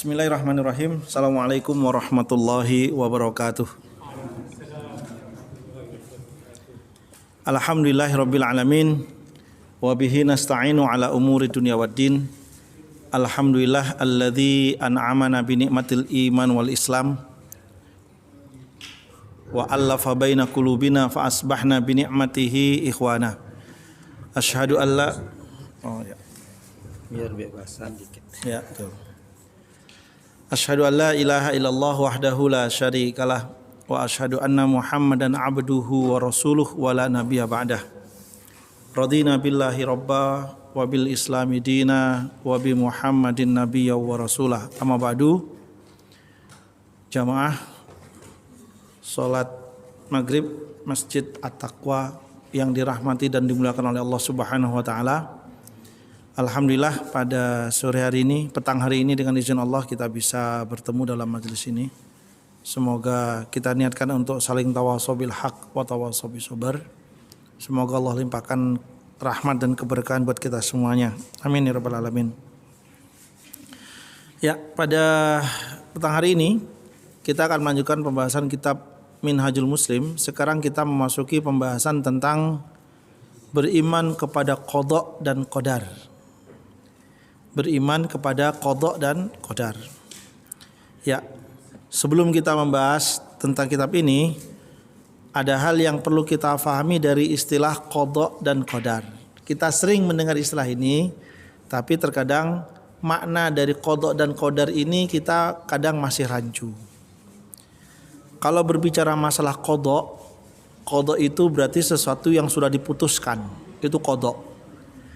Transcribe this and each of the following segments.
Bismillahirrahmanirrahim. Assalamualaikum warahmatullahi wabarakatuh. Alhamdulillahirabbil alamin wa bihi nasta'inu ala umuri dunya waddin. Alhamdulillah alladzi an'amana bi ni'matil iman wal islam wa allafa baina qulubina fa asbahna bi ni'matihi ikhwana. Asyhadu an la biar bebasan dikit. Ya, betul. Asyhadu an la ilaha illallah wahdahu la syarikalah wa asyhadu anna Muhammadan abduhu wa rasuluh wa la nabiyya ba'dah. Radina billahi rabba wa bil islami dina wa bi Muhammadin nabiyya wa rasulah. Amma ba'du. Jamaah salat maghrib Masjid At-Taqwa yang dirahmati dan dimuliakan oleh Allah Subhanahu wa taala. Alhamdulillah pada sore hari ini, petang hari ini dengan izin Allah kita bisa bertemu dalam majelis ini. Semoga kita niatkan untuk saling tawasau bil haq wa tawasau bis sabr. Semoga Allah limpahkan rahmat dan keberkahan buat kita semuanya. Amin ya rabbal alamin. Ya, pada petang hari ini kita akan melanjutkan pembahasan kitab Minhajul Muslim. Sekarang kita memasuki pembahasan tentang beriman kepada qada dan qadar. Beriman kepada qada dan qadar. Ya, sebelum kita membahas tentang kitab ini, ada hal yang perlu kita fahami dari istilah qada dan qadar. Kita sering mendengar istilah ini, tapi terkadang makna dari qada dan qadar ini kita kadang masih rancu. Kalau berbicara masalah qada itu berarti sesuatu yang sudah diputuskan, itu qada.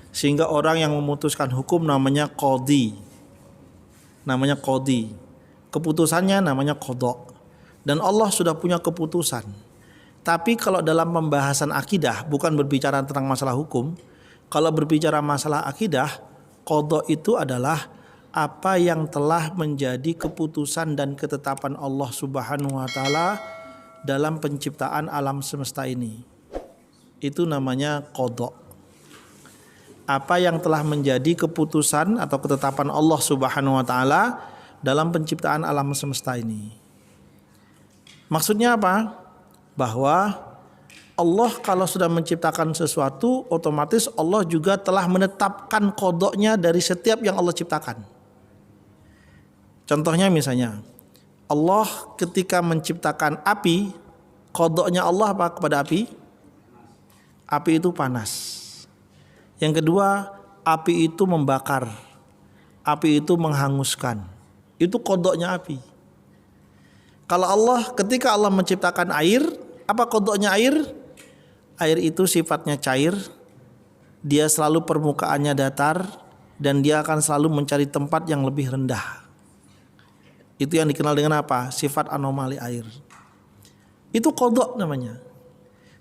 Sehingga orang yang memutuskan hukum namanya qadhi. Namanya qadhi. Keputusannya namanya qada. Dan Allah sudah punya keputusan. Tapi kalau dalam pembahasan akidah, bukan berbicara tentang masalah hukum, kalau berbicara masalah akidah, qada itu adalah apa yang telah menjadi keputusan dan ketetapan Allah Subhanahu wa taala dalam penciptaan alam semesta ini. Itu namanya qada. Apa yang telah menjadi keputusan atau ketetapan Allah Subhanahu wa taala dalam penciptaan alam semesta ini. Maksudnya apa? Bahwa Allah kalau sudah menciptakan sesuatu, otomatis Allah juga telah menetapkan qadanya dari setiap yang Allah ciptakan. Contohnya misalnya, Allah ketika menciptakan api, qadanya Allah apa kepada api? Api itu panas. Yang kedua, api itu membakar. Api itu menghanguskan. Itu qadanya api. Kalau Allah ketika Allah menciptakan air, apa qadanya air? Air itu sifatnya cair. Dia selalu permukaannya datar dan dia akan selalu mencari tempat yang lebih rendah. Itu yang dikenal dengan apa? Sifat anomali air. Itu qada namanya.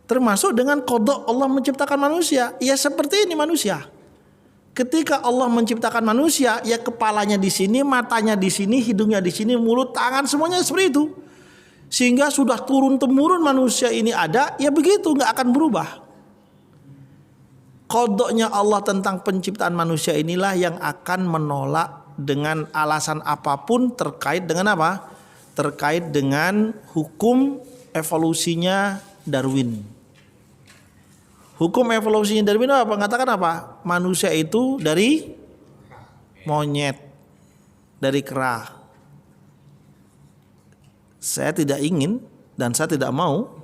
Termasuk dengan qada Allah menciptakan manusia. Ya seperti ini manusia. Ketika Allah menciptakan manusia, ya kepalanya di sini, matanya di sini, hidungnya di sini, mulut, tangan, semuanya seperti itu. Sehingga sudah turun-temurun manusia ini ada, ya begitu, nggak akan berubah. Qadanya Allah tentang penciptaan manusia inilah yang akan menolak dengan alasan apapun terkait dengan apa? Terkait dengan hukum evolusinya Darwin. Hukum evolusinya Darwin apa? Mengatakan apa? Manusia itu dari monyet, dari kera. Saya tidak ingin dan saya tidak mau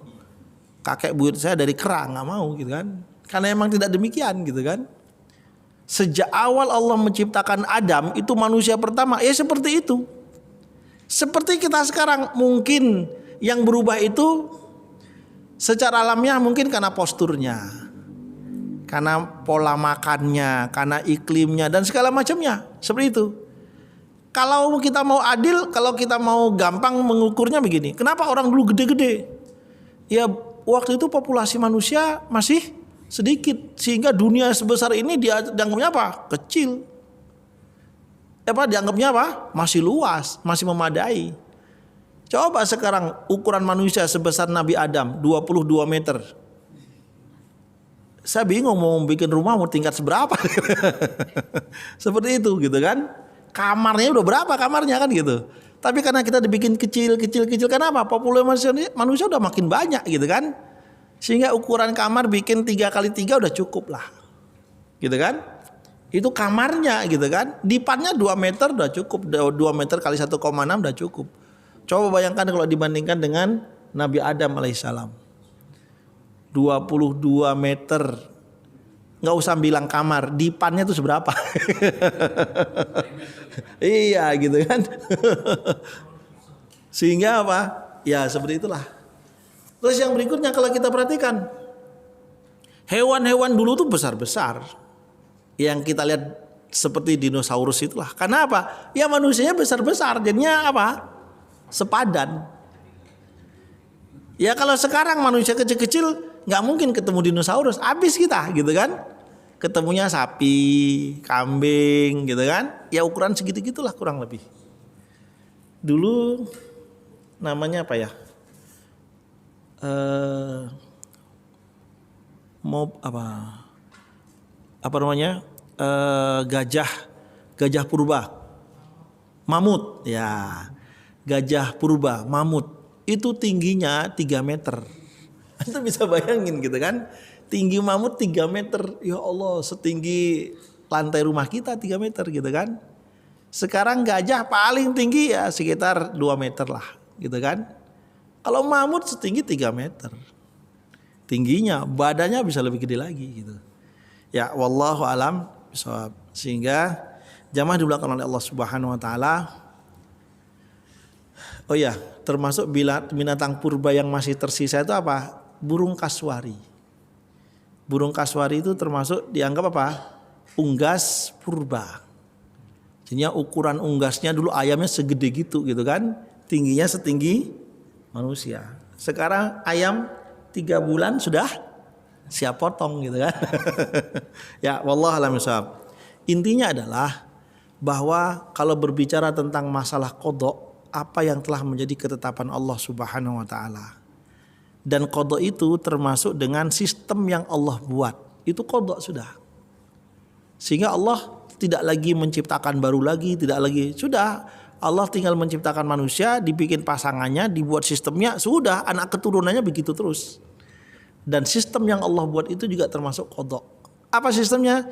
kakek buyut saya dari kera, nggak mau gitu kan? Karena emang tidak demikian gitu kan? Sejak awal Allah menciptakan Adam itu manusia pertama, ya seperti itu. Seperti kita sekarang mungkin yang berubah itu secara alamiah mungkin karena posturnya, karena pola makannya, karena iklimnya dan segala macamnya. Seperti itu. Kalau kita mau adil, kalau kita mau gampang mengukurnya begini. Kenapa orang dulu gede-gede? Ya waktu itu populasi manusia masih sedikit. Sehingga dunia sebesar ini dianggapnya apa? Kecil. Dianggapnya apa? Masih luas, masih memadai. Coba sekarang ukuran manusia sebesar Nabi Adam 22 meter. Saya bingung mau bikin rumah mau tingkat seberapa. Seperti itu gitu kan. Kamarnya udah berapa kamarnya kan gitu. Tapi karena kita dibikin kecil, kenapa? Populasi manusia udah makin banyak gitu kan. Sehingga ukuran kamar bikin 3 kali 3 udah cukup lah. Gitu kan? Itu kamarnya gitu kan. Dipannya 2 meter udah cukup. 2 meter kali 1,6 udah cukup. Coba bayangkan kalau dibandingkan dengan Nabi Adam alaihissalam. 22 meter. Nggak usah bilang kamar. Dipannya itu seberapa? Iya gitu kan. Sehingga apa? Ya seperti itulah. Terus yang berikutnya kalau kita perhatikan, hewan-hewan dulu tuh besar-besar. Yang kita lihat seperti dinosaurus itulah. Karena apa? Ya manusianya besar-besar. Jadinya apa? Sepadan. Ya kalau sekarang manusia kecil-kecil nggak mungkin ketemu dinosaurus. Habis kita gitu kan. Ketemunya sapi, kambing gitu kan. Ya ukuran segitu-gitulah kurang lebih. Dulu namanya apa ya? Apa namanya? Gajah purba. Mamut ya. Gajah purba, mamut. Itu tingginya 3 meter. Anda bisa bayangin gitu kan. Tinggi mamut 3 meter. Ya Allah, setinggi lantai rumah kita 3 meter gitu kan. Sekarang gajah paling tinggi ya sekitar 2 meter lah gitu kan. Kalau mamut setinggi 3 meter. Tingginya, badannya bisa lebih gede lagi gitu. Ya wallahu alam bisawab. Sehingga jamaah dimulakan oleh Allah Subhanahu wa taala. Oh ya, termasuk binatang purba yang masih tersisa itu apa? Burung kasuari. Burung kasuari itu termasuk dianggap apa? Unggas purba. Jadinya ukuran unggasnya dulu ayamnya segede gitu kan. Tingginya setinggi manusia. Sekarang ayam 3 bulan sudah siap potong gitu kan. Ya wallahu a'lam bishawab. Intinya adalah bahwa kalau berbicara tentang masalah qada, apa yang telah menjadi ketetapan Allah Subhanahu wa taala. Dan qada itu termasuk dengan sistem yang Allah buat. Itu qada sudah. Sehingga Allah tidak lagi menciptakan baru lagi, tidak lagi. Sudah, Allah tinggal menciptakan manusia, dibikin pasangannya, dibuat sistemnya, sudah anak keturunannya begitu terus. Dan sistem yang Allah buat itu juga termasuk qada. Apa sistemnya?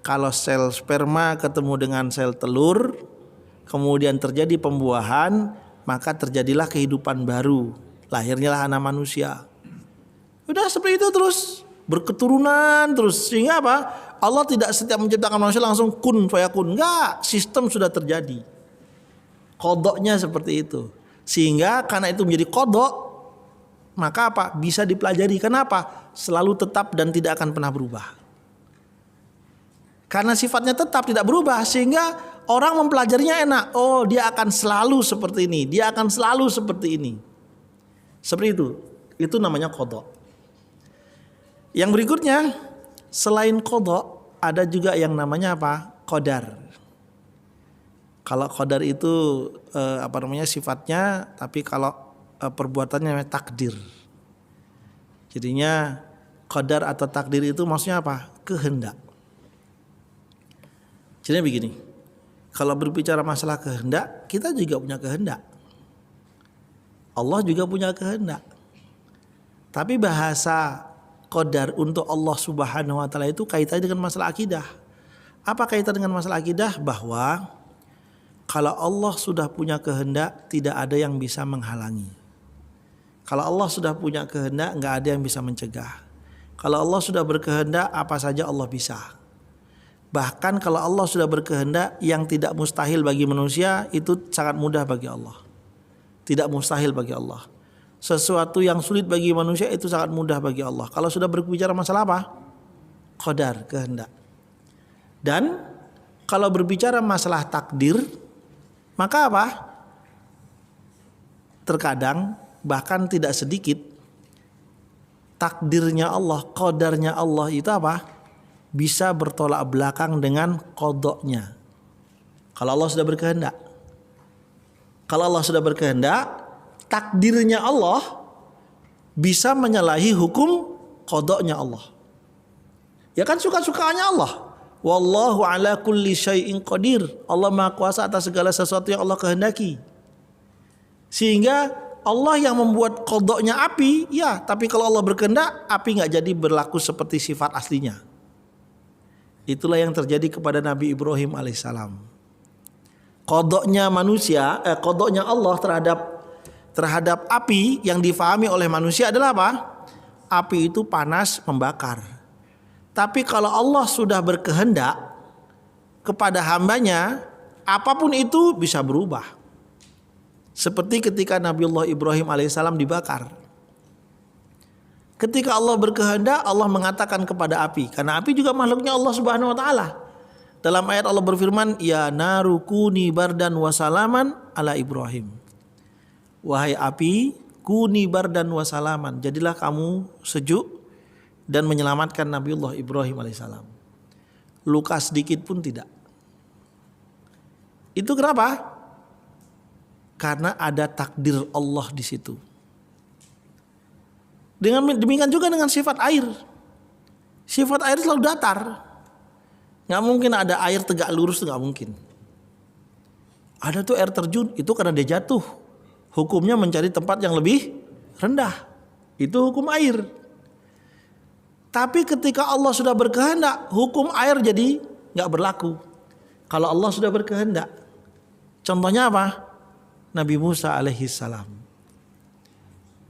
Kalau sel sperma ketemu dengan sel telur, kemudian terjadi pembuahan, maka terjadilah kehidupan baru. Lahirnyalah anak manusia. Udah seperti itu terus, berketurunan terus. Sehingga apa? Allah tidak setiap menciptakan manusia langsung kun fayakun. Enggak, sistem sudah terjadi. Qadanya seperti itu. Sehingga karena itu menjadi qada, maka apa? Bisa dipelajari. Kenapa? Selalu tetap dan tidak akan pernah berubah. Karena sifatnya tetap tidak berubah, sehingga orang mempelajarinya enak. Oh, dia akan selalu seperti ini. Dia akan selalu seperti ini. Seperti itu. Itu namanya qada. Yang berikutnya, selain qada, ada juga yang namanya apa? Qadar. Kalau qadar itu sifatnya, tapi kalau perbuatannya takdir. Jadinya qadar atau takdir itu maksudnya apa? Kehendak. Jadi begini, kalau berbicara masalah kehendak, kita juga punya kehendak. Allah juga punya kehendak. Tapi bahasa qadar untuk Allah Subhanahu wa taala itu kaitannya dengan masalah akidah. Apa kaitan dengan masalah akidah? Bahwa kalau Allah sudah punya kehendak, tidak ada yang bisa menghalangi. Kalau Allah sudah punya kehendak, enggak ada yang bisa mencegah. Kalau Allah sudah berkehendak, apa saja Allah bisa. Bahkan kalau Allah sudah berkehendak, yang tidak mustahil bagi manusia itu sangat mudah bagi Allah. Tidak mustahil bagi Allah. Sesuatu yang sulit bagi manusia itu sangat mudah bagi Allah. Kalau sudah berbicara masalah apa? Qadar, kehendak. Dan kalau berbicara masalah takdir, maka apa? Terkadang bahkan tidak sedikit takdirnya Allah, qadarnya Allah itu apa? Bisa bertolak belakang dengan qadanya. Kalau Allah sudah berkehendak. Kalau Allah sudah berkehendak, takdirnya Allah bisa menyalahi hukum qadanya Allah. Ya kan suka-sukanya Allah. Wallahu ala kulli syai'in qadir. Allah Maha Kuasa atas segala sesuatu yang Allah kehendaki. Sehingga Allah yang membuat qadanya api, ya, tapi kalau Allah berkehendak, api nggak jadi berlaku seperti sifat aslinya. Itulah yang terjadi kepada Nabi Ibrahim alaihissalam. Qadanya manusia, qadanya Allah terhadap api yang difahami oleh manusia adalah apa? Api itu panas membakar. Tapi kalau Allah sudah berkehendak kepada hambanya, apapun itu bisa berubah. Seperti ketika Nabiullah Ibrahim alaihissalam dibakar. Ketika Allah berkehendak, Allah mengatakan kepada api, karena api juga makhluknya Allah Subhanahu wa taala. Dalam ayat Allah berfirman, ya naru kuni bardan wa salaman ala Ibrahim. Wahai api, kuni bardan wa salaman, jadilah kamu sejuk dan menyelamatkan Nabiullah Ibrahim alaihissalam. Luka sedikit pun tidak. Itu kenapa? Karena ada takdir Allah di situ. Demikian juga dengan sifat air. Sifat air selalu datar. Nggak mungkin ada air tegak lurus, nggak mungkin. Ada tuh air terjun, itu karena dia jatuh. Hukumnya mencari tempat yang lebih rendah. Itu hukum air. Tapi ketika Allah sudah berkehendak, hukum air jadi nggak berlaku. Kalau Allah sudah berkehendak, contohnya apa? Nabi Musa alaihissalam.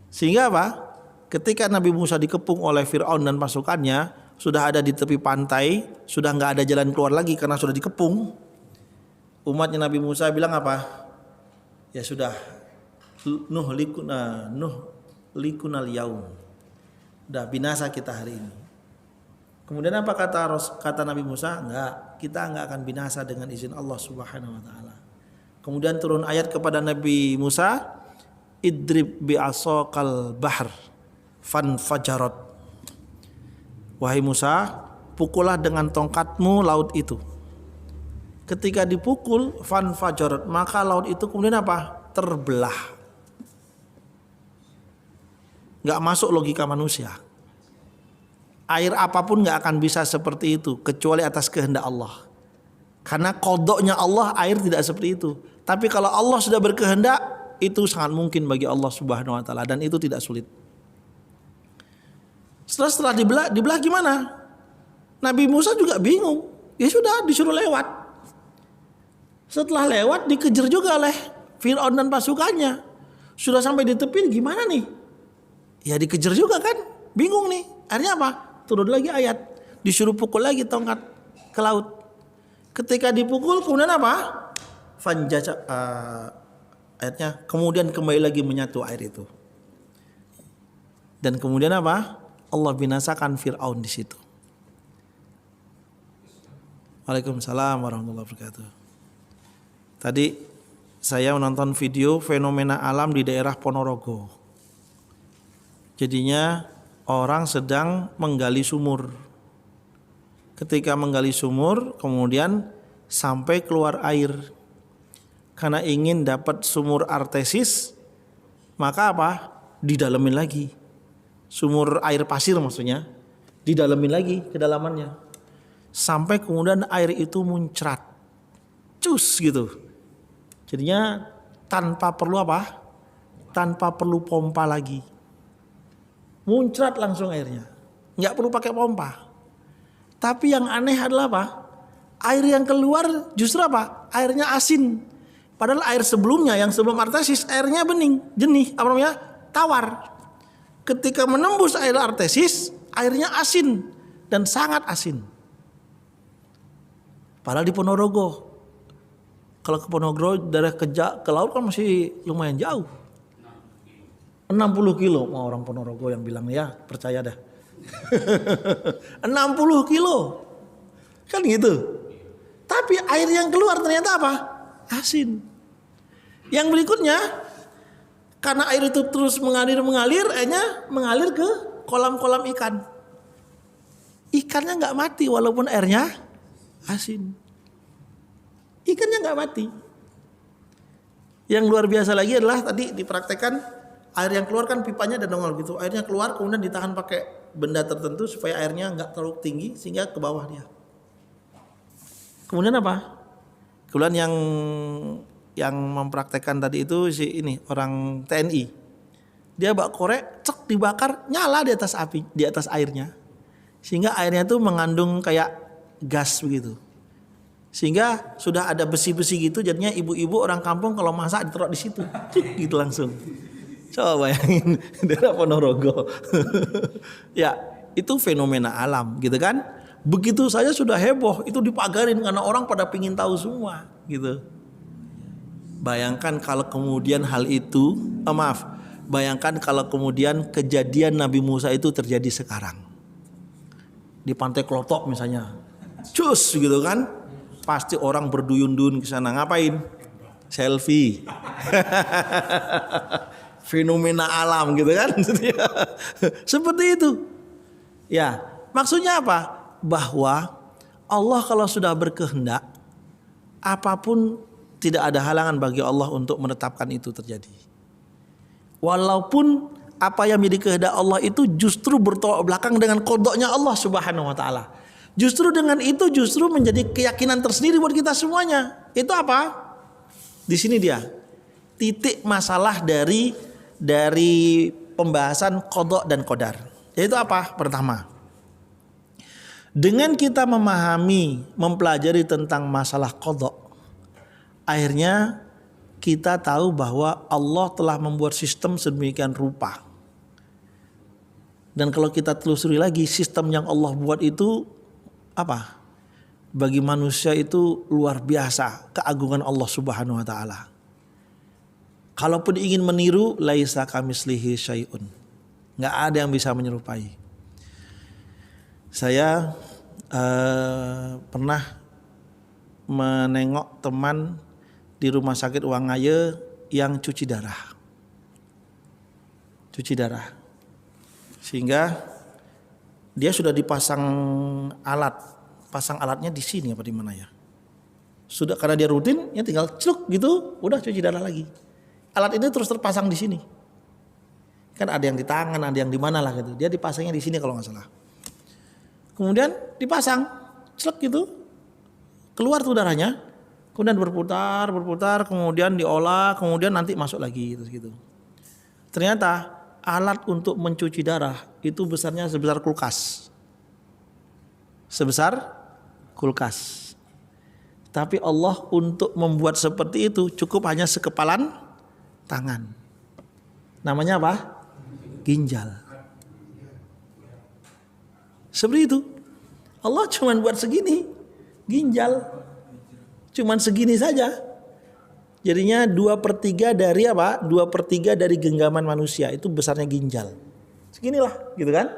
Sehingga apa? Ketika Nabi Musa dikepung oleh Fir'aun dan pasukannya, sudah ada di tepi pantai, sudah nggak ada jalan keluar lagi karena sudah dikepung. Umatnya Nabi Musa bilang apa? Ya sudah, Nuh likunal yaum. Udah binasa kita hari ini. Kemudian apa kata Nabi Musa? Enggak, kita enggak akan binasa dengan izin Allah Subhanahu wa taala. Kemudian turun ayat kepada Nabi Musa, idrib bi'asaqal bahr fanfajarat. Wahai Musa, pukullah dengan tongkatmu laut itu. Ketika dipukul fanfajarat, maka laut itu kemudian apa? Terbelah. Gak masuk logika manusia. Air apapun gak akan bisa seperti itu kecuali atas kehendak Allah. Karena kodoknya Allah air tidak seperti itu. Tapi kalau Allah sudah berkehendak, itu sangat mungkin bagi Allah Subhanahu wa taala, dan itu tidak sulit. Setelah dibelah gimana? Nabi Musa juga bingung. Ya sudah, disuruh lewat. Setelah lewat dikejar juga oleh Fir'aun dan pasukannya. Sudah sampai di tepi, gimana nih? Ya dikejar juga kan, bingung nih. Akhirnya apa? Turun lagi ayat, disuruh pukul lagi tongkat ke laut. Ketika dipukul kemudian apa? Ayatnya kemudian kembali lagi menyatu air itu. Dan kemudian apa? Allah binasakan Fir'aun di situ. Waalaikumsalam warahmatullahi wabarakatuh. Tadi saya menonton video fenomena alam di daerah Ponorogo. Jadinya orang sedang menggali sumur. Ketika menggali sumur, kemudian sampai keluar air. Karena ingin dapat sumur artesis, maka apa? Didalemin lagi. Sumur air pasir maksudnya, didalemin lagi kedalamannya. Sampai kemudian air itu muncrat. Cus gitu. Jadinya tanpa perlu apa? Tanpa perlu pompa lagi. Muncrat langsung airnya. Nggak perlu pakai pompa. Tapi yang aneh adalah apa? Air yang keluar justru apa? Airnya asin. Padahal air sebelumnya yang sebelum artesis airnya bening, jernih, apa namanya? Tawar. Ketika menembus air artesis, airnya asin dan sangat asin. Padahal di Ponorogo. Kalau ke Ponorogo dari ke laut kan masih lumayan jauh. 60 kilo, mau orang Ponorogo yang bilang ya, percaya dah. 60 kilo. Kan gitu. Tapi air yang keluar ternyata apa? Asin. Yang berikutnya, karena air itu terus mengalir, airnya mengalir ke kolam-kolam ikan. Ikannya nggak mati walaupun airnya asin. Ikannya nggak mati. Yang luar biasa lagi adalah tadi dipraktekkan air yang keluar kan pipanya ada nongol gitu. Airnya keluar kemudian ditahan pakai benda tertentu supaya airnya nggak terlalu tinggi sehingga ke bawah dia. Kemudian apa? Kemudian yang mempraktekkan tadi itu si ini orang TNI. Dia bak korek, cek dibakar, nyala di atas api, di atas airnya. Sehingga airnya itu mengandung kayak gas begitu. Sehingga sudah ada besi-besi gitu, jadinya ibu-ibu orang kampung kalau masak ditaruh di situ, gitu langsung. Coba bayangin daerah Ponorogo. Ya, itu fenomena alam, gitu kan? Begitu saja sudah heboh, itu dipagarin karena orang pada pingin tahu semua, gitu. Bayangkan kalau kemudian hal itu, bayangkan kalau kemudian kejadian Nabi Musa itu terjadi sekarang. Di Pantai Klotok misalnya. Cus gitu kan. Pasti orang berduyun-duyun ke sana. Ngapain? Selfie. Fenomena alam gitu kan. Seperti itu. Ya, maksudnya apa? Bahwa Allah kalau sudah berkehendak, apapun tidak ada halangan bagi Allah untuk menetapkan itu terjadi. Walaupun apa yang menjadi kehendak Allah itu justru bertolak belakang dengan qadanya Allah Subhanahu wa taala. Justru dengan itu justru menjadi keyakinan tersendiri buat kita semuanya. Itu apa? Di sini dia. Titik masalah dari pembahasan qada dan qadar. Yaitu apa? Pertama, dengan kita memahami, mempelajari tentang masalah qada, akhirnya kita tahu bahwa Allah telah membuat sistem sedemikian rupa. Dan kalau kita telusuri lagi, sistem yang Allah buat itu apa? Bagi manusia itu luar biasa keagungan Allah Subhanahu wa taala. Kalaupun ingin meniru, laisa kamislihi syai'un. Enggak ada yang bisa menyerupai. Saya pernah menengok teman di rumah sakit Wangaya yang cuci darah. Sehingga dia sudah dipasang alat. Pasang alatnya di sini apa di mana ya? Sudah, karena dia rutin, ya tinggal celuk gitu, udah cuci darah lagi. Alat ini terus terpasang di sini. Kan ada yang di tangan, ada yang di mana lah gitu. Dia dipasangnya di sini kalau nggak salah. Kemudian dipasang, celuk gitu, keluar tuh darahnya. Kemudian berputar, kemudian diolah, kemudian nanti masuk lagi gitu. Ternyata alat untuk mencuci darah itu besarnya sebesar kulkas. Tapi Allah untuk membuat seperti itu cukup hanya sekepalan tangan. Namanya apa? Ginjal. Seperti itu. Allah cuma buat segini, ginjal. Cuman segini saja. Jadinya 2/3 dari apa? 2/3 dari genggaman manusia itu besarnya ginjal. Seginilah, gitu kan?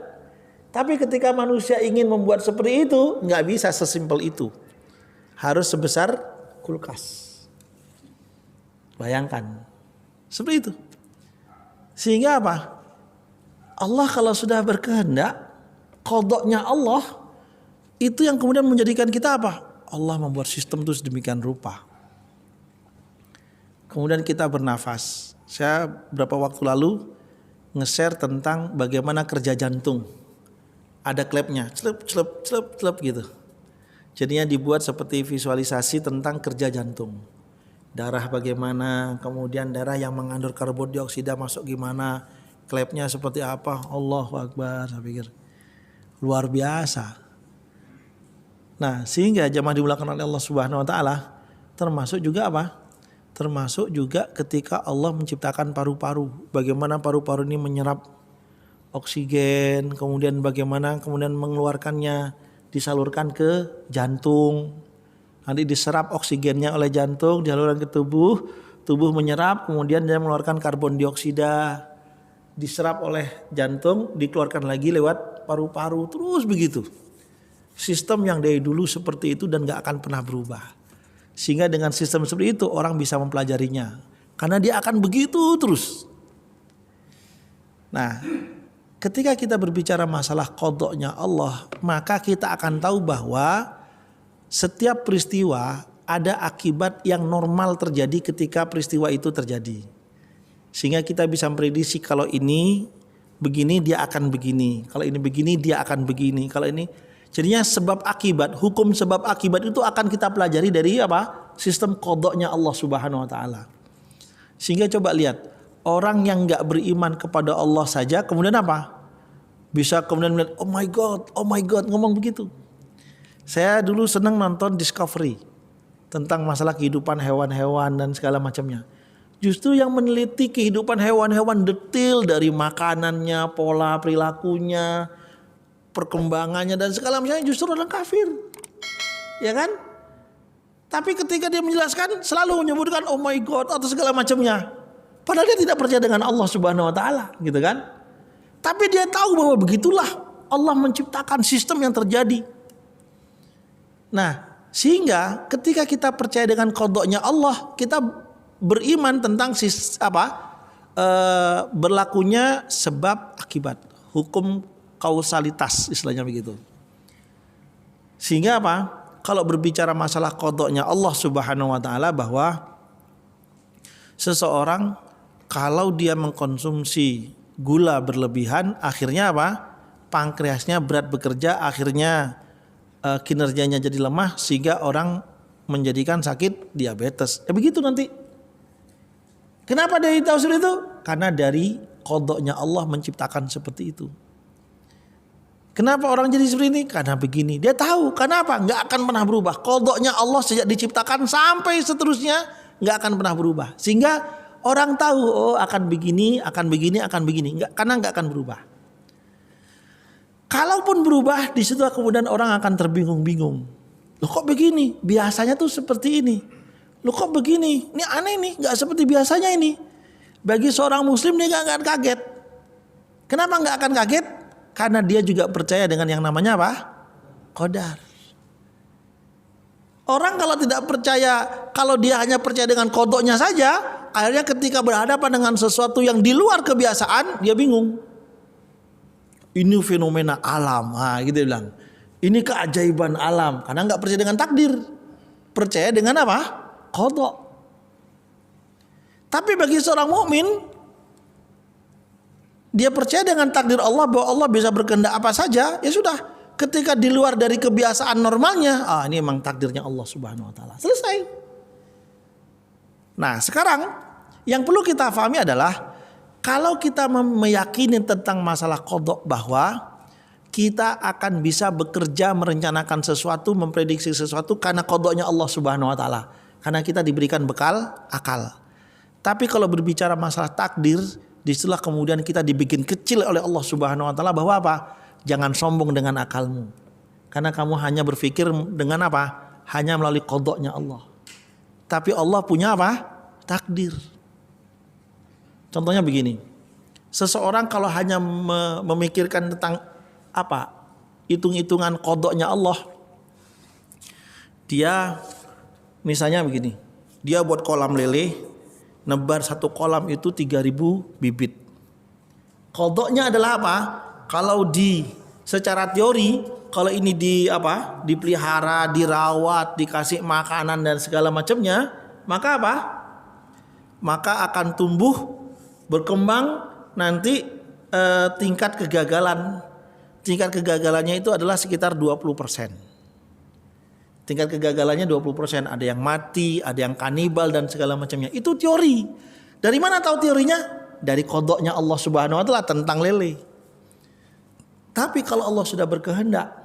Tapi ketika manusia ingin membuat seperti itu, nggak bisa sesimpel itu. Harus sebesar kulkas. Bayangkan. Seperti itu. Sehingga apa? Allah kalau sudah berkehendak, qadanya Allah, itu yang kemudian menjadikan kita apa? Allah membuat sistem itu sedemikian rupa. Kemudian kita bernafas. Saya beberapa waktu lalu nge-share tentang bagaimana kerja jantung. Ada klepnya, celep gitu. Jadinya dibuat seperti visualisasi tentang kerja jantung. Darah bagaimana, kemudian darah yang mengandung karbon dioksida masuk gimana, klepnya seperti apa. Allahu Akbar, saya pikir luar biasa. Nah, sehingga jamaah dimulakan oleh Allah Subhanahu wa taala, termasuk juga apa? Termasuk juga ketika Allah menciptakan paru-paru. Bagaimana paru-paru ini menyerap oksigen, kemudian bagaimana kemudian mengeluarkannya, disalurkan ke jantung. Nanti diserap oksigennya oleh jantung, dialurkan ke tubuh, tubuh menyerap, kemudian dia mengeluarkan karbon dioksida, diserap oleh jantung, dikeluarkan lagi lewat paru-paru, terus begitu. Sistem yang dari dulu seperti itu dan gak akan pernah berubah. Sehingga dengan sistem seperti itu orang bisa mempelajarinya. Karena dia akan begitu terus. Nah, ketika kita berbicara masalah qadanya Allah, maka kita akan tahu bahwa setiap peristiwa ada akibat yang normal terjadi ketika peristiwa itu terjadi. Sehingga kita bisa memprediksi kalau ini begini dia akan begini, kalau ini begini dia akan begini, kalau ini. Jadinya sebab akibat, hukum sebab akibat itu akan kita pelajari dari apa? Sistem qadanya Allah Subhanahu wa taala. Sehingga coba lihat, orang yang enggak beriman kepada Allah saja kemudian apa? Bisa kemudian melihat, oh my god, ngomong begitu. Saya dulu senang nonton Discovery tentang masalah kehidupan hewan-hewan dan segala macamnya. Justru yang meneliti kehidupan hewan-hewan detail dari makanannya, pola perilakunya, perkembangannya dan segala macamnya justru orang kafir. Ya kan? Tapi ketika dia menjelaskan selalu menyebutkan oh my god atau segala macamnya. Padahal dia tidak percaya dengan Allah Subhanahu wa taala, gitu kan? Tapi dia tahu bahwa begitulah Allah menciptakan sistem yang terjadi. Nah, sehingga ketika kita percaya dengan qadanya Allah, kita beriman tentang berlakunya sebab akibat, hukum kausalitas istilahnya begitu. Sehingga apa? Kalau berbicara masalah qadanya Allah Subhanahu wa taala, bahwa seseorang kalau dia mengkonsumsi gula berlebihan, akhirnya apa? Pankreasnya berat bekerja, akhirnya kinerjanya jadi lemah sehingga orang menjadikan sakit diabetes. Begitu nanti. Kenapa dari tafsir itu? Karena dari qadanya Allah menciptakan seperti itu. Kenapa orang jadi seperti ini? Karena begini. Dia tahu. Kenapa? Nggak akan pernah berubah. Qadanya Allah sejak diciptakan sampai seterusnya nggak akan pernah berubah. Sehingga orang tahu, oh akan begini, akan begini, akan begini. Karena nggak akan berubah. Kalaupun berubah, di situ kemudian orang akan terbingung-bingung. Loh kok begini? Biasanya tuh seperti ini. Loh kok begini? Ini aneh nih, nggak seperti biasanya ini. Bagi seorang muslim dia nggak akan kaget. Kenapa nggak akan kaget? Karena dia juga percaya dengan yang namanya apa? Qadar. Orang kalau tidak percaya, kalau dia hanya percaya dengan qadanya saja, akhirnya ketika berhadapan dengan sesuatu yang di luar kebiasaan, dia bingung. Ini fenomena alam, gitu dia bilang. Ini keajaiban alam, karena nggak percaya dengan takdir, percaya dengan apa? Qada. Tapi bagi seorang mukmin, dia percaya dengan takdir Allah bahwa Allah bisa berkehendak apa saja, ya sudah. Ketika di luar dari kebiasaan normalnya, ini memang takdirnya Allah Subhanahu wa taala. Selesai. Nah, sekarang yang perlu kita pahami adalah kalau kita meyakini tentang masalah qada, bahwa kita akan bisa bekerja merencanakan sesuatu, memprediksi sesuatu karena qadanya Allah Subhanahu wa taala. Karena kita diberikan bekal akal. Tapi kalau berbicara masalah takdir, disitulah kemudian kita dibikin kecil oleh Allah Subhanahu wa taala, bahwa apa? Jangan sombong dengan akalmu. Karena kamu hanya berpikir dengan apa? Hanya melalui qadanya Allah. Tapi Allah punya apa? Takdir. Contohnya begini. Seseorang kalau hanya memikirkan tentang apa? Hitung-hitungan qadanya Allah. Dia misalnya begini. Dia buat kolam lele, nebar satu kolam itu 3.000 bibit. Qadanya adalah apa? Kalau secara teori, kalau ini dipelihara, dirawat, dikasih makanan dan segala macamnya, maka apa? Maka akan tumbuh, berkembang, nanti tingkat kegagalannya itu adalah sekitar 20%. Tingkat kegagalannya 20%, ada yang mati, ada yang kanibal dan segala macamnya. Itu teori. Dari mana tahu teorinya? Dari qadanya Allah Subhanahu wa taala tentang lele. Tapi kalau Allah sudah berkehendak,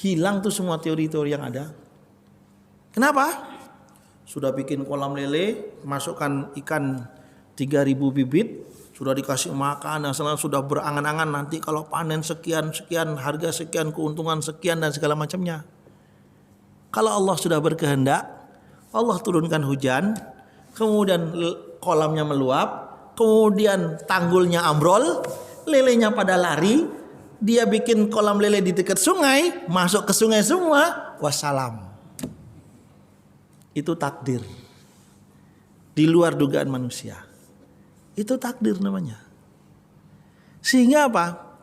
hilang tuh semua teori-teori yang ada. Kenapa? Sudah bikin kolam lele, masukkan ikan 3.000 bibit, sudah dikasih makan, sudah berangan-angan nanti kalau panen sekian, harga sekian, keuntungan sekian dan segala macamnya. Kalau Allah sudah berkehendak, Allah turunkan hujan, kemudian kolamnya meluap, kemudian tanggulnya ambrol, lelenya pada lari, dia bikin kolam lele di dekat sungai, masuk ke sungai semua, wassalam. Itu takdir. Di luar dugaan manusia. Itu takdir namanya. Sehingga apa?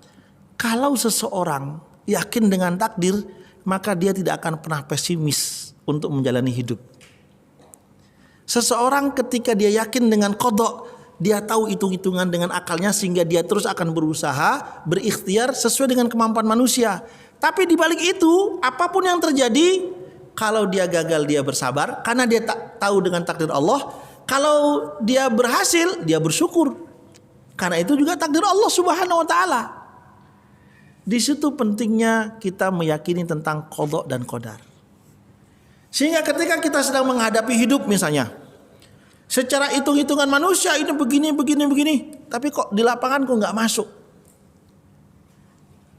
Kalau seseorang yakin dengan takdir, maka dia tidak akan pernah pesimis untuk menjalani hidup. Seseorang ketika dia yakin dengan qada, dia tahu hitung-hitungan dengan akalnya, sehingga dia terus akan berusaha, berikhtiar sesuai dengan kemampuan manusia. Tapi di balik itu, apapun yang terjadi, kalau dia gagal dia bersabar karena dia tak tahu dengan takdir Allah. Kalau dia berhasil, dia bersyukur. Karena itu juga takdir Allah Subhanahu wa taala. Di situ pentingnya kita meyakini tentang qada dan qadar. Sehingga ketika kita sedang menghadapi hidup misalnya, secara hitung-hitungan manusia ini begini, tapi kok di lapangan kok nggak masuk.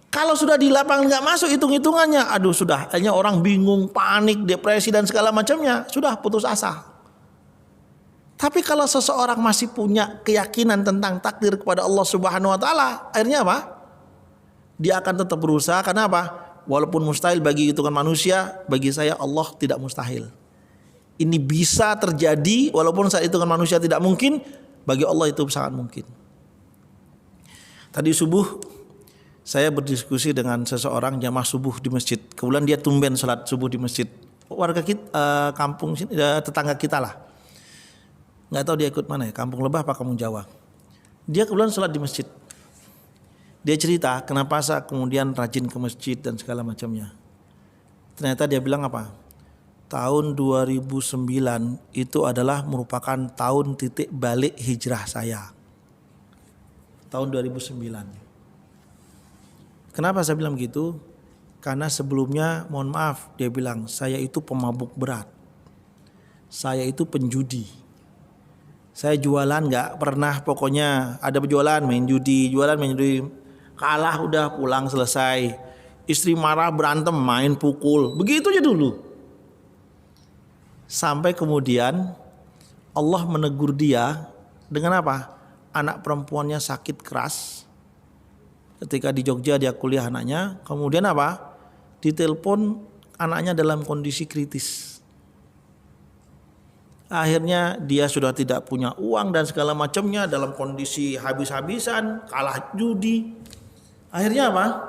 Kalau sudah di lapangan nggak masuk hitung-hitungannya, aduh sudah, hanya orang bingung, panik, depresi dan segala macamnya, sudah putus asa. Tapi kalau seseorang masih punya keyakinan tentang takdir kepada Allah Subhanahu wa taala, akhirnya apa? Dia akan tetap berusaha. Karena apa? Walaupun mustahil bagi hitungan manusia, bagi saya Allah tidak mustahil. Ini bisa terjadi walaupun saat hitungan manusia tidak mungkin, bagi Allah itu sangat mungkin. Tadi subuh saya berdiskusi dengan seseorang jamaah subuh di masjid. Kebetulan dia tumben salat subuh di masjid. Warga kita, kampung sini, tetangga kita lah. Nggak tahu dia ikut mana ya, Kampung Lebah apa Kampung Jawa. Dia kebetulan salat di masjid. Dia cerita kenapa saya kemudian rajin ke masjid dan segala macamnya. Ternyata dia bilang apa? Tahun 2009 itu adalah merupakan tahun titik balik hijrah saya. Tahun 2009. Kenapa saya bilang begitu? Karena sebelumnya, mohon maaf, dia bilang saya itu pemabuk berat. Saya itu penjudi. Saya jualan nggak pernah, pokoknya ada berjualan main judi, kalah udah pulang selesai. Istri marah berantem main pukul, begitu aja dulu. Sampai kemudian Allah menegur dia dengan apa? Anak perempuannya sakit keras. Ketika di Jogja dia kuliah anaknya, kemudian apa? Ditelepon anaknya dalam kondisi kritis. Akhirnya dia sudah tidak punya uang dan segala macamnya, dalam kondisi habis-habisan, kalah judi. Akhirnya apa?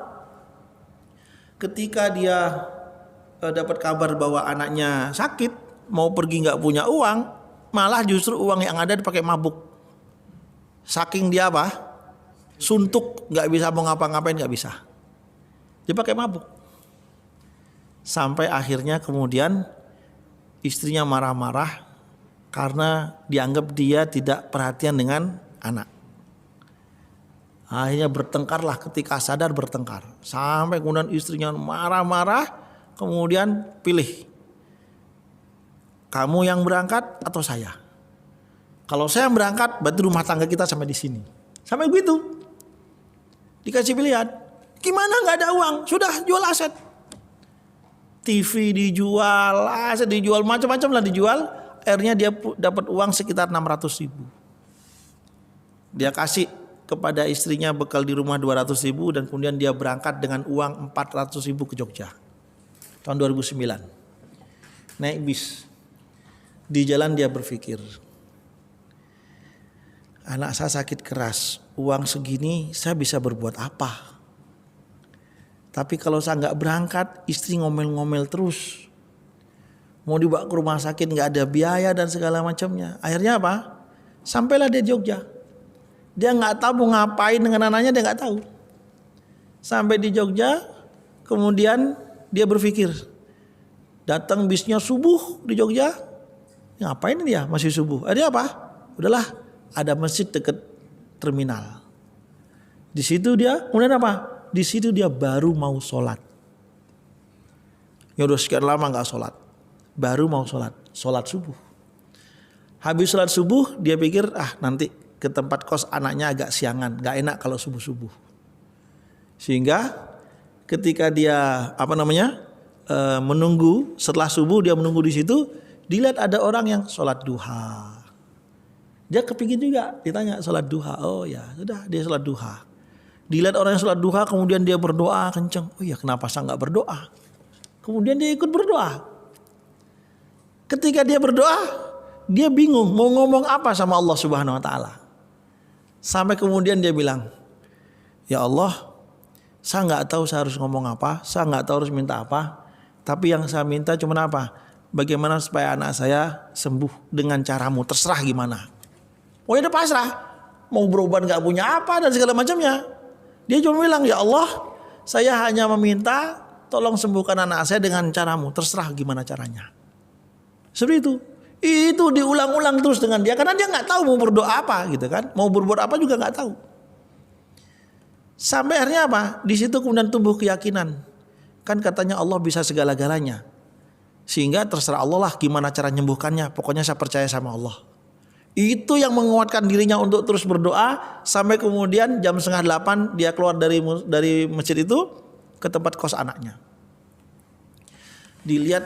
Ketika dia dapat kabar bahwa anaknya sakit, mau pergi nggak punya uang, malah justru uang yang ada dipakai mabuk. Saking dia apa? Suntuk, nggak bisa mau ngapa-ngapain, nggak bisa. Dia pakai mabuk. Sampai akhirnya kemudian istrinya marah-marah karena dianggap dia tidak perhatian dengan anak. Akhirnya bertengkarlah, ketika sadar bertengkar. Sampai kemudian istrinya marah-marah, kemudian pilih. Kamu yang berangkat atau saya? Kalau saya yang berangkat, berarti rumah tangga kita sampai di sini. Sampai begitu. Dikasih pilihan, gimana nggak ada uang? Sudah jual aset, TV dijual, aset dijual, macam-macam lah dijual. Akhirnya dia dapat uang sekitar 600.000. Dia kasih kepada istrinya bekal di rumah 200.000 dan kemudian dia berangkat dengan uang 400.000 ke Jogja. Tahun 2009. Naik bis. Di jalan dia berpikir, anak saya sakit keras, uang segini saya bisa berbuat apa? Tapi kalau saya nggak berangkat, istri ngomel-ngomel terus. Mau dibawa ke rumah sakit nggak ada biaya dan segala macamnya. Akhirnya apa? Sampailah dia Jogja. Dia nggak tahu mau ngapain dengan anaknya, dia nggak tahu. Sampai di Jogja, kemudian dia berpikir, datang bisnya subuh di Jogja, ngapain dia masih subuh? Akhirnya apa? Udahlah, ada masjid dekat terminal. Di situ dia, kemudian apa? Di situ dia baru mau sholat. Ya udah sekian lama nggak sholat, baru mau sholat subuh. Habis sholat subuh dia pikir, nanti ke tempat kos anaknya agak siangan, nggak enak kalau subuh. Sehingga ketika dia menunggu setelah subuh, dia menunggu di situ, dilihat ada orang yang sholat duha. Dia kepingin juga, ditanya sholat duha. Oh ya sudah, dia sholat duha. Dilihat orang yang sholat duha, kemudian dia berdoa kenceng. Oh ya, kenapa saya nggak berdoa? Kemudian dia ikut berdoa. Ketika dia berdoa, dia bingung mau ngomong apa sama Allah Subhanahu Wa Taala. Sampai kemudian dia bilang, ya Allah, saya nggak tahu saya harus ngomong apa, saya nggak tahu harus minta apa. Tapi yang saya minta cuma apa? Bagaimana supaya anak saya sembuh dengan caramu, terserah gimana. Oh ya udah pasrah, mau berobat nggak punya apa dan segala macamnya. Dia cuma bilang, ya Allah, saya hanya meminta tolong sembuhkan anak saya dengan caramu, terserah gimana caranya. Seperti itu. Itu diulang-ulang terus dengan dia karena dia nggak tahu mau berdoa apa gitu kan, mau berbuat apa juga nggak tahu. Sampai akhirnya apa? Di situ kemudian tumbuh keyakinan. Kan katanya Allah bisa segala-galanya. Sehingga terserah Allah lah gimana cara menyembuhkannya. Pokoknya saya percaya sama Allah. Itu yang menguatkan dirinya untuk terus berdoa sampai kemudian jam 7:30 dia keluar dari masjid itu ke tempat kos anaknya. Dilihat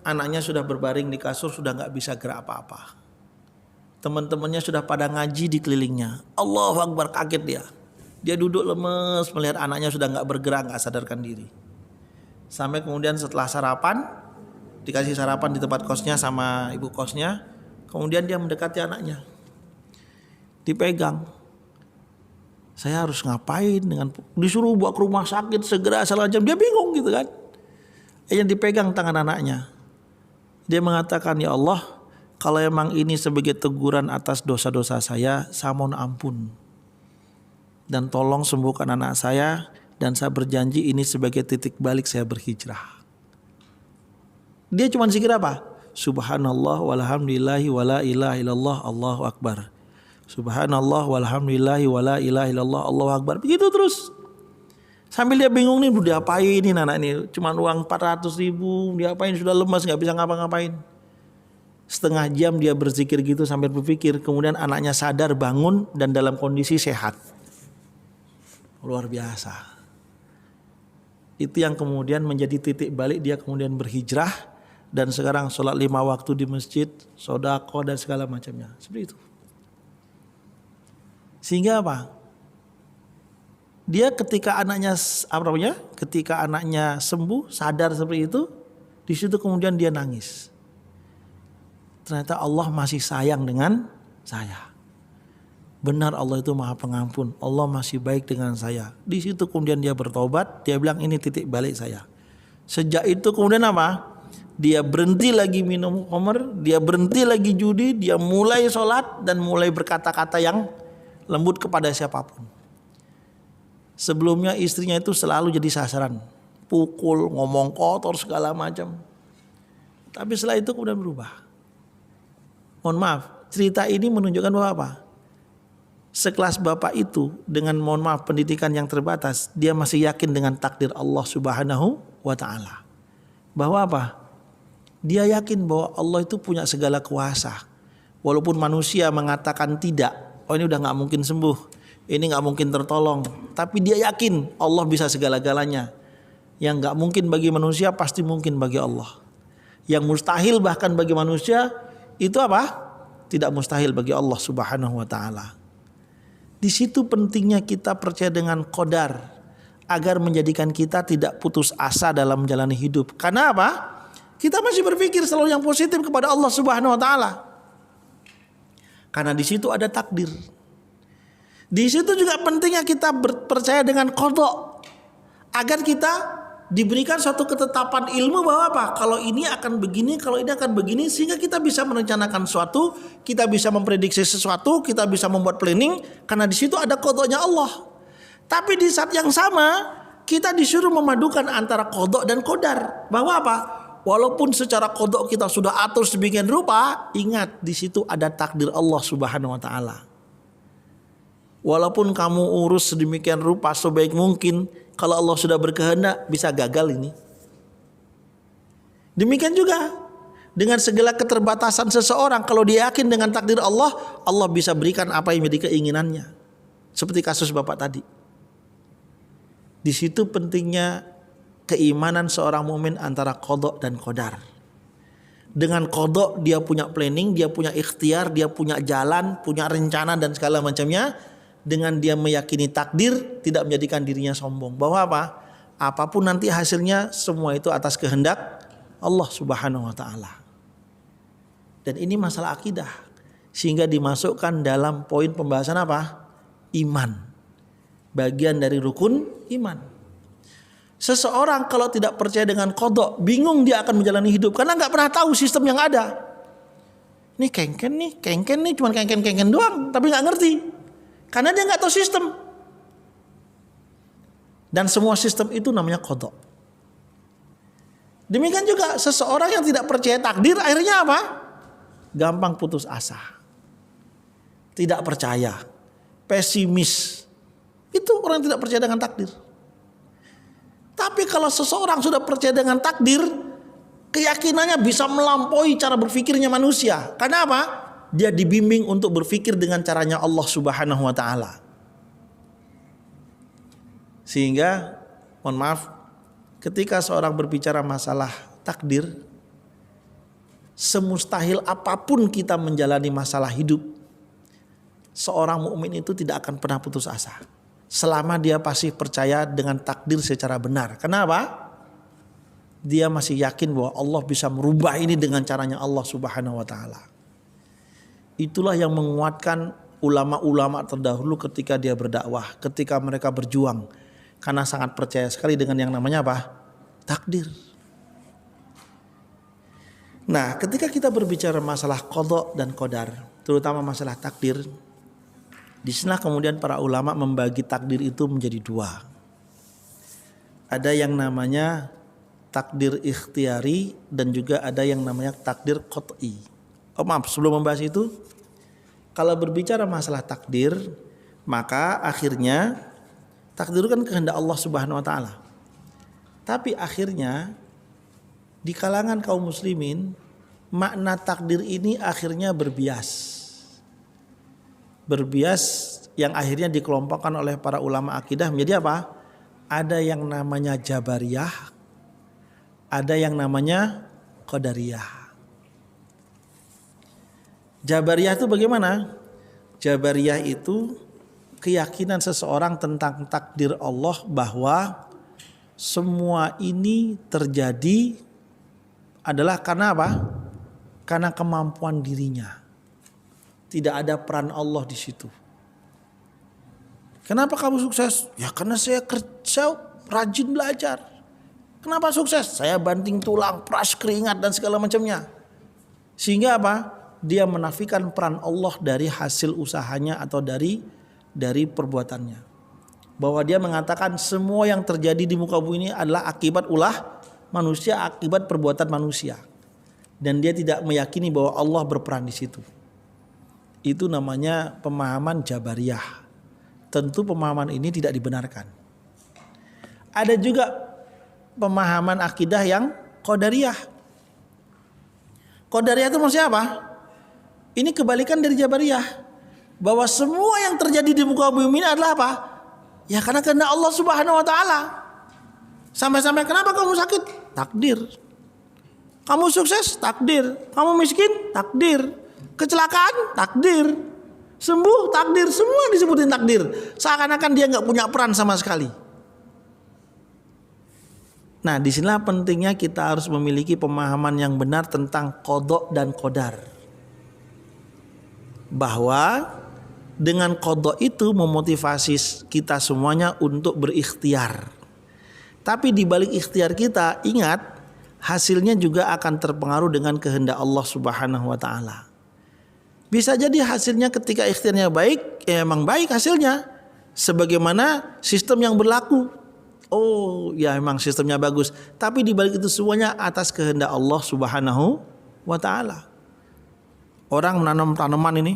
anaknya sudah berbaring di kasur, sudah nggak bisa gerak apa-apa. Teman-temannya sudah pada ngaji di kelilingnya. Allahu Akbar, kaget dia. Dia duduk lemes melihat anaknya sudah nggak bergerak, nggak sadarkan diri. Sampai kemudian setelah sarapan, dikasih sarapan di tempat kosnya sama ibu kosnya. Kemudian dia mendekati anaknya, dipegang. Saya harus ngapain dengan disuruh bawa ke rumah sakit segera segala macam. Dia bingung gitu kan. Yang dipegang tangan anaknya. Dia mengatakan, ya Allah, kalau emang ini sebagai teguran atas dosa-dosa saya mohon ampun. Dan tolong sembuhkan anak saya. Dan saya berjanji ini sebagai titik balik saya berhijrah. Dia cuma zikir apa? Subhanallah walhamdulillahi wala ilaha illallah Allahu Akbar. Subhanallah walhamdulillahi wala ilaha illallah Allahu Akbar. Begitu terus. Sambil dia bingung nih, udah diapain ini anak ini. Cuma uang 400.000, diapain, sudah lemas gak bisa ngapa-ngapain. Setengah jam dia berzikir gitu sambil berpikir. Kemudian anaknya sadar, bangun dan dalam kondisi sehat. Luar biasa. Itu yang kemudian menjadi titik balik dia kemudian berhijrah. Dan sekarang sholat 5 waktu di masjid, sodako dan segala macamnya. Seperti itu. Sehingga apa? Dia ketika anaknya sembuh, sadar seperti itu, di situ kemudian dia nangis. Ternyata Allah masih sayang dengan saya. Benar Allah itu Maha Pengampun. Allah masih baik dengan saya. Di situ kemudian dia bertobat, dia bilang ini titik balik saya. Sejak itu kemudian apa? Dia berhenti lagi minum khamr, dia berhenti lagi judi, dia mulai sholat dan mulai berkata-kata yang lembut kepada siapapun. Sebelumnya istrinya itu selalu jadi sasaran, pukul, ngomong kotor segala macam. Tapi setelah itu kemudian berubah. Mohon maaf, cerita ini menunjukkan bahwa apa? Sekelas bapak itu dengan mohon maaf pendidikan yang terbatas, dia masih yakin dengan takdir Allah Subhanahu wa Ta'ala. Bahwa apa? Dia yakin bahwa Allah itu punya segala kuasa. Walaupun manusia mengatakan tidak, oh ini udah gak mungkin sembuh, ini gak mungkin tertolong. Tapi dia yakin Allah bisa segala-galanya. Yang gak mungkin bagi manusia pasti mungkin bagi Allah. Yang mustahil bahkan bagi manusia itu apa? Tidak mustahil bagi Allah Subhanahu wa Ta'ala. Di situ pentingnya kita percaya dengan qadar agar menjadikan kita tidak putus asa dalam menjalani hidup. Karena apa? Kita masih berpikir selalu yang positif kepada Allah Subhanahu wa Ta'ala. Karena di situ ada takdir. Di situ juga pentingnya kita percaya dengan qada agar kita diberikan suatu ketetapan ilmu bahwa apa? Kalau ini akan begini, kalau ini akan begini, sehingga kita bisa merencanakan sesuatu, kita bisa memprediksi sesuatu, kita bisa membuat planning karena di situ ada qadanya Allah. Tapi di saat yang sama kita disuruh memadukan antara qada dan qadar. Bahwa apa? Walaupun secara qada kita sudah atur sedemikian rupa, ingat di situ ada takdir Allah Subhanahu wa Ta'ala. Walaupun kamu urus sedemikian rupa sebaik mungkin, kalau Allah sudah berkehendak bisa gagal ini. Demikian juga dengan segala keterbatasan seseorang, kalau dia yakin dengan takdir Allah, Allah bisa berikan apa yang menjadi keinginannya. Seperti kasus Bapak tadi. Di situ pentingnya keimanan seorang mukmin antara qada dan qadar. Dengan qada dia punya planning, dia punya ikhtiar, dia punya jalan, punya rencana dan segala macamnya. Dengan dia meyakini takdir, tidak menjadikan dirinya sombong. Bahwa apa? Apapun nanti hasilnya, semua itu atas kehendak Allah Subhanahu wa Ta'ala. Dan ini masalah akidah, sehingga dimasukkan dalam poin pembahasan apa? Iman. Bagian dari rukun iman. Seseorang kalau tidak percaya dengan qada, bingung dia akan menjalani hidup karena nggak pernah tahu sistem yang ada. Ini kengken nih, cuma kengken doang, tapi nggak ngerti. Karena dia nggak tahu sistem. Dan semua sistem itu namanya qada. Demikian juga seseorang yang tidak percaya takdir akhirnya apa? Gampang putus asa. Tidak percaya, pesimis. Itu orang yang tidak percaya dengan takdir. Tapi kalau seseorang sudah percaya dengan takdir, keyakinannya bisa melampaui cara berpikirnya manusia. Karena apa? Dia dibimbing untuk berpikir dengan caranya Allah Subhanahu wa taala. Sehingga mohon maaf, ketika seorang berbicara masalah takdir, semustahil apapun kita menjalani masalah hidup, seorang mukmin itu tidak akan pernah putus asa selama dia pasti percaya dengan takdir secara benar. Kenapa? Dia masih yakin bahwa Allah bisa merubah ini dengan caranya Allah Subhanahu wa taala. Itulah yang menguatkan ulama-ulama terdahulu ketika dia berdakwah, ketika mereka berjuang, karena sangat percaya sekali dengan yang namanya apa? Takdir. Nah, ketika kita berbicara masalah qada dan qadar, terutama masalah takdir, di sinilah kemudian para ulama membagi takdir itu menjadi dua. Ada yang namanya takdir ikhtiyari dan juga ada yang namanya takdir qat'i. Oh maaf, sebelum membahas itu, kalau berbicara masalah takdir, maka akhirnya takdir kan kehendak Allah Subhanahu wa taala. Tapi akhirnya di kalangan kaum muslimin makna takdir ini akhirnya berbias. Berbias yang akhirnya dikelompokkan oleh para ulama akidah menjadi apa? Ada yang namanya Jabariyah, ada yang namanya Qadariyah. Jabariyah itu bagaimana? Jabariyah itu keyakinan seseorang tentang takdir Allah bahwa semua ini terjadi adalah karena apa? Karena kemampuan dirinya. Tidak ada peran Allah di situ. Kenapa kamu sukses? Ya karena saya kerja, rajin belajar. Kenapa sukses? Saya banting tulang, peras keringat dan segala macamnya. Sehingga apa? Dia menafikan peran Allah dari hasil usahanya atau dari perbuatannya. Bahwa dia mengatakan semua yang terjadi di muka bumi ini adalah akibat ulah manusia, akibat perbuatan manusia. Dan dia tidak meyakini bahwa Allah berperan di situ. Itu namanya pemahaman Jabariyah. Tentu pemahaman ini tidak dibenarkan. Ada juga pemahaman akidah yang Qadariyah. Qadariyah itu maksudnya apa? Ini kebalikan dari Jabariyah. Bahwa semua yang terjadi di muka bumi ini adalah apa? Ya karena kehendak Allah Subhanahu wa taala. Sampai-sampai kenapa kamu sakit? Takdir. Kamu sukses? Takdir. Kamu miskin? Takdir. Kecelakaan, takdir. Sembuh, takdir. Semua disebutin takdir. Seakan-akan dia nggak punya peran sama sekali. Nah, disinilah pentingnya kita harus memiliki pemahaman yang benar tentang qada dan qadar. Bahwa dengan qada itu memotivasi kita semuanya untuk berikhtiar. Tapi di balik ikhtiar kita, ingat hasilnya juga akan terpengaruh dengan kehendak Allah Subhanahu wa taala. Bisa jadi hasilnya ketika ikhtiarnya baik, ya emang baik hasilnya. Sebagaimana sistem yang berlaku. Oh ya emang sistemnya bagus. Tapi dibalik itu semuanya atas kehendak Allah Subhanahu wa ta'ala. Orang menanam tanaman ini,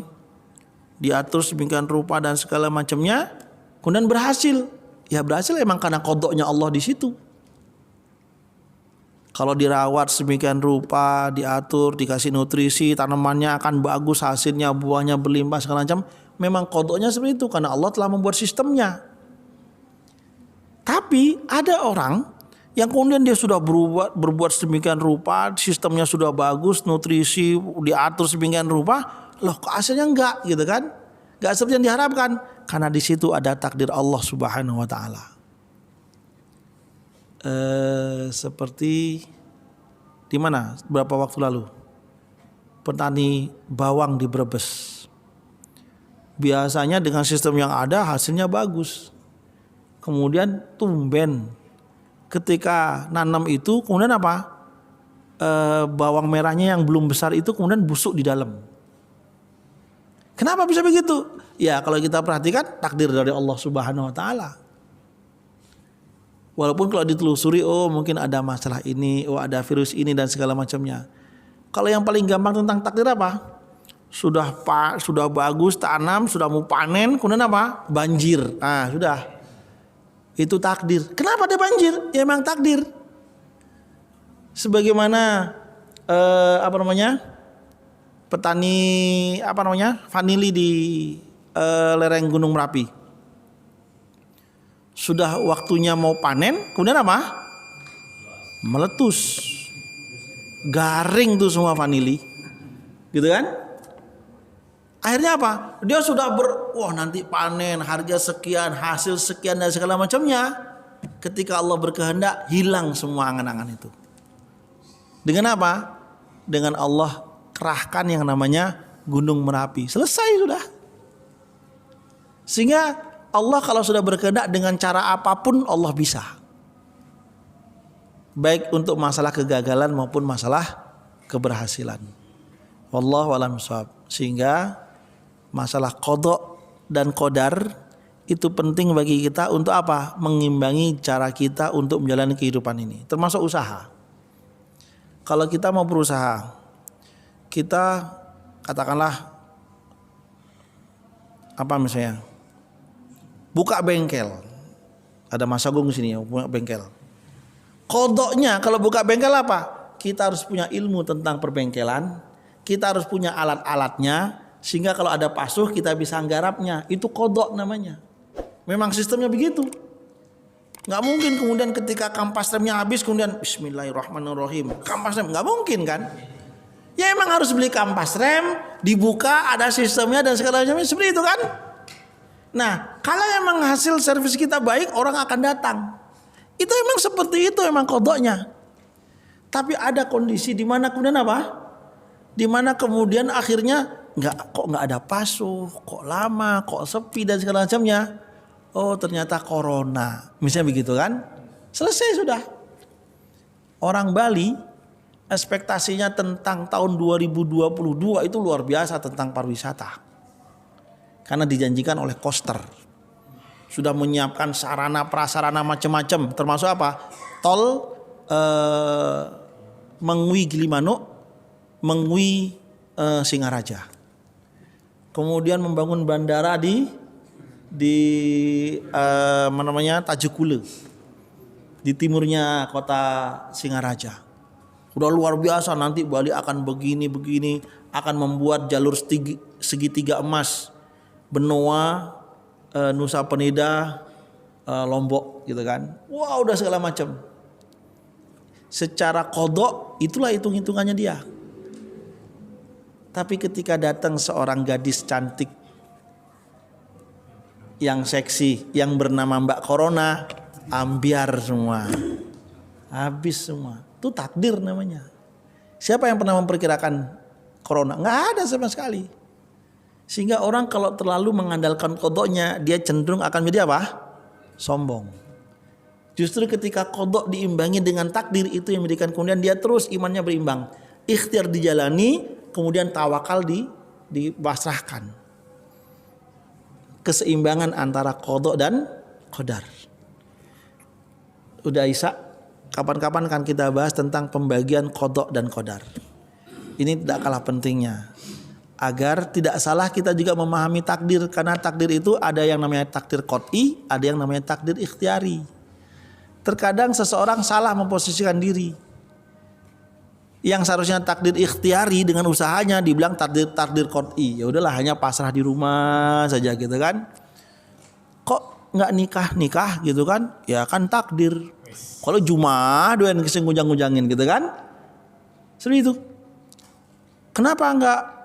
diatur sedemikian rupa dan segala macamnya, kemudian berhasil. Ya berhasil emang karena qadanya Allah di situ. Kalau dirawat sedemikian rupa, diatur, dikasih nutrisi, tanamannya akan bagus, hasilnya buahnya berlimpah segala macam. Memang qadanya seperti itu karena Allah telah membuat sistemnya. Tapi ada orang yang kemudian dia sudah berbuat sedemikian rupa, sistemnya sudah bagus, nutrisi diatur sedemikian rupa, loh kok hasilnya enggak gitu kan? Enggak seperti yang diharapkan karena di situ ada takdir Allah Subhanahu wa taala. Seperti di mana beberapa waktu lalu petani bawang di Brebes, biasanya dengan sistem yang ada hasilnya bagus, kemudian tumben ketika nanam itu kemudian apa, bawang merahnya yang belum besar itu kemudian busuk di dalam. Kenapa bisa begitu? Ya kalau kita perhatikan takdir dari Allah Subhanahu wa taala. Walaupun kalau ditelusuri, oh mungkin ada masalah ini, oh ada virus ini dan segala macamnya. Kalau yang paling gampang tentang takdir apa? Sudah bagus tanam, sudah mau panen, kemudian apa? Banjir. Ah, sudah. Itu takdir. Kenapa ada banjir? Ya memang takdir. Sebagaimana petani vanili di lereng Gunung Merapi. Sudah waktunya mau panen, kemudian apa? Meletus. Garing tuh semua vanili. Gitu kan? Akhirnya apa? Dia sudah wah nanti panen, harga sekian, hasil sekian dan segala macamnya. Ketika Allah berkehendak, hilang semua angan-angan itu. Dengan apa? Dengan Allah kerahkan yang namanya Gunung Merapi. Selesai sudah. Sehingga Allah kalau sudah berkehendak dengan cara apapun Allah bisa. Baik untuk masalah kegagalan maupun masalah keberhasilan. Wallahu a'lam bishawab. Sehingga masalah qada dan qadar itu penting bagi kita untuk apa? Mengimbangi cara kita untuk menjalani kehidupan ini, termasuk usaha. Kalau kita mau berusaha, kita katakanlah apa misalnya? Buka bengkel. Ada Mas Agung di sini ya, buka bengkel. Kodoknya kalau buka bengkel apa? Kita harus punya ilmu tentang perbengkelan. Kita harus punya alat-alatnya. Sehingga kalau ada pasuh kita bisa nggarapnya. Itu kodok namanya. Memang sistemnya begitu. Gak mungkin kemudian ketika kampas remnya habis kemudian Bismillahirrahmanirrahim. Kampas rem, gak mungkin kan? Ya emang harus beli kampas rem. Dibuka ada sistemnya dan segala macamnya. Seperti itu kan? Nah, kalau emang hasil servis kita baik, orang akan datang. Itu emang seperti itu, emang kodoknya. Tapi ada kondisi di mana kemudian apa? Di mana kemudian akhirnya nggak ada pasuh, kok lama, kok sepi dan segala macamnya. Oh, ternyata corona. Misalnya begitu kan? Selesai sudah. Orang Bali ekspektasinya tentang tahun 2022 itu luar biasa tentang pariwisata. Karena dijanjikan oleh Koster. Sudah menyiapkan sarana prasarana macam-macam, termasuk apa? Tol Mengwi Gilimanuk, Mengwi Singaraja. Kemudian membangun bandara di Tajukule. Di timurnya kota Singaraja. Udah luar biasa, nanti Bali akan begini, akan membuat jalur segitiga emas. Benoa, Nusa Penida, Lombok gitu kan. Wah, udah segala macam. Secara kodok itulah hitung-hitungannya dia. Tapi ketika datang seorang gadis cantik yang seksi yang bernama Mbak Corona, ambiar semua. Habis semua. Itu takdir namanya. Siapa yang pernah memperkirakan Corona? Nggak ada sama sekali. Sehingga orang kalau terlalu mengandalkan kodoknya, dia cenderung akan menjadi apa? Sombong. Justru ketika kodok diimbangi dengan takdir, itu yang menjadikan kemudian dia terus imannya berimbang. Ikhtiar dijalani, kemudian tawakal dipasrahkan. Keseimbangan antara kodok dan qadar. Udah Isa, kapan-kapan kan kita bahas tentang pembagian kodok dan qadar. Ini tidak kalah pentingnya. Agar tidak salah kita juga memahami takdir. Karena takdir itu ada yang namanya takdir qat'i, ada yang namanya takdir ikhtiari. Terkadang seseorang salah memposisikan diri. Yang seharusnya takdir ikhtiari dengan usahanya dibilang takdir qat'i. Ya udahlah, hanya pasrah di rumah saja gitu kan. Kok nggak nikah gitu kan? Ya kan takdir. Kalau Jumat doyan kesenggunjang-gunjangin gitu kan? Seperti itu. Kenapa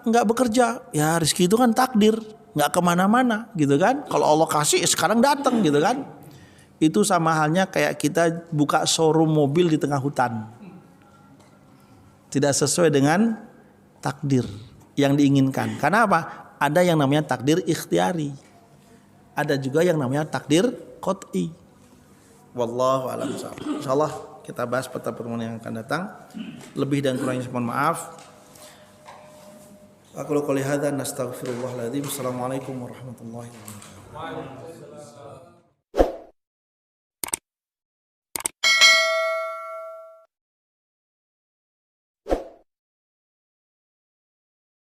nggak bekerja? Ya rezeki itu kan takdir, nggak kemana-mana gitu kan. Kalau Allah kasih sekarang datang gitu kan. Itu sama halnya kayak kita buka showroom mobil di tengah hutan. Tidak sesuai dengan takdir yang diinginkan. Karena apa? Ada yang namanya takdir ikhtiari. Ada juga yang namanya takdir qat'i. Wallahu a'lam bishawab. Insyaallah kita bahas pada pertemuan yang akan datang. Lebih dan kurangnya mohon maaf. Aku qouli hadza nastaghfirullahal azim. Assalamualaikum warahmatullahi wabarakatuh.